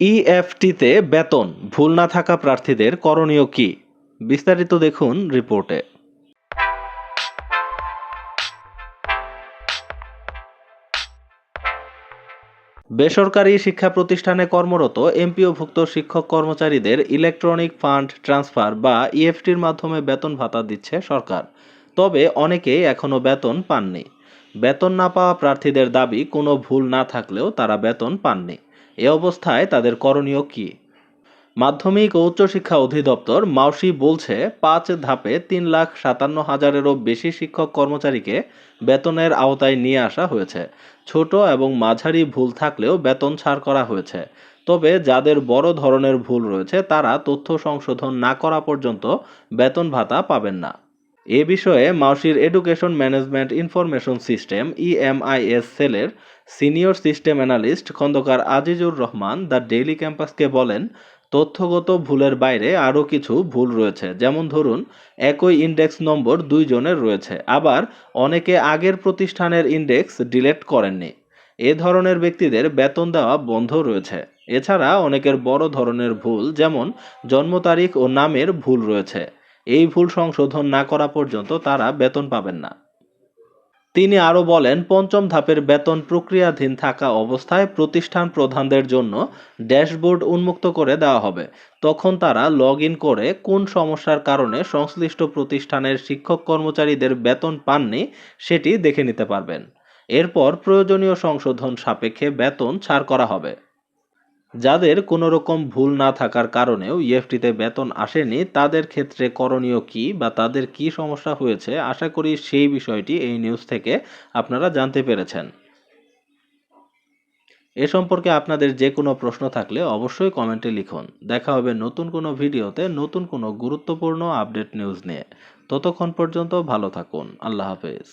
ইএফটিতে বেতন ভুল না থাকা প্রার্থীদের করণীয় কি? বিস্তারিত দেখুন রিপোর্টে। বেসরকারি শিক্ষা প্রতিষ্ঠানে কর্মরত এমপিওভুক্ত শিক্ষক কর্মচারীদের ইলেকট্রনিক ফান্ড ট্রান্সফার বা ইএফটির মাধ্যমে বেতন ভাতা দিচ্ছে সরকার। তবে অনেকেই এখনও বেতন পাননি। বেতন না পাওয়া প্রার্থীদের দাবি, কোনো ভুল না থাকলেও তারা বেতন পাননি। এ অবস্থায় তাদের করণীয় কি? মাধ্যমিক ও উচ্চশিক্ষা অধিদপ্তর মাউসি বলছে, ৫ ধাপে ৩,৫৭,০০০-এরও বেশি শিক্ষক কর্মচারীকে বেতনের আওতায় নিয়ে আসা হয়েছে। ছোট এবং মাঝারি ভুল থাকলেও বেতন ছাড় করা হয়েছে। তবে যাদের বড় ধরনের ভুল রয়েছে তারা তথ্য সংশোধন না করা পর্যন্ত বেতন ভাতা পাবেন না। এ বিষয়ে মাউসির education management information system EMIS সেলের senior system analyst Khandaker Azizur Rahman the daily ক্যাম্পাসকে বলেন, তথ্যগত ভুলের বাইরে আরও কিছু ভুল রয়েছে। যেমন ধরুন, একই ইন্ডেক্স নম্বর 2 জনের রয়েছে, আবার অনেকে আগের প্রতিষ্ঠানের ইন্ডেক্স ডিলিট করেননি। এ ধরনের ব্যক্তিদের বেতন দেওয়া বন্ধ রয়েছে। এছাড়া অনেকের বড় ধরনের ভুল, যেমন জন্ম তারিখ ও নামের ভুল রয়েছে। এই ভুল সংশোধন না করা পর্যন্ত তারা বেতন পাবেন না। তিনি আরও বলেন, ৫ম ধাপের বেতন প্রক্রিয়াধীন থাকা অবস্থায় প্রতিষ্ঠান প্রধানদের জন্য ড্যাশবোর্ড উন্মুক্ত করে দেওয়া হবে। তখন তারা লগ ইন করে কোন সমস্যার কারণে সংশ্লিষ্ট প্রতিষ্ঠানের শিক্ষক কর্মচারীদের বেতন পাননি সেটি দেখে নিতে পারবেন। এরপর প্রয়োজনীয় সংশোধন সাপেক্ষে বেতন ছাড় করা হবে। যাদের কোনো রকম ভুল না থাকার কারণেও ইএফটিতে বেতন আসেনি তাদের ক্ষেত্রে করণীয় কি বা তাদের কি সমস্যা হয়েছে, আশা করি সেই বিষয়টি এই নিউজ থেকে আপনারা জানতে পেরেছেন। এ সম্পর্কে আপনাদের যে কোনো প্রশ্ন থাকলে অবশ্যই কমেন্টে লিখুন। দেখা হবে নতুন কোনো ভিডিওতে নতুন কোনো গুরুত্বপূর্ণ আপডেট নিউজ নিয়ে। ততক্ষণ পর্যন্ত ভালো থাকুন। আল্লাহ হাফেজ।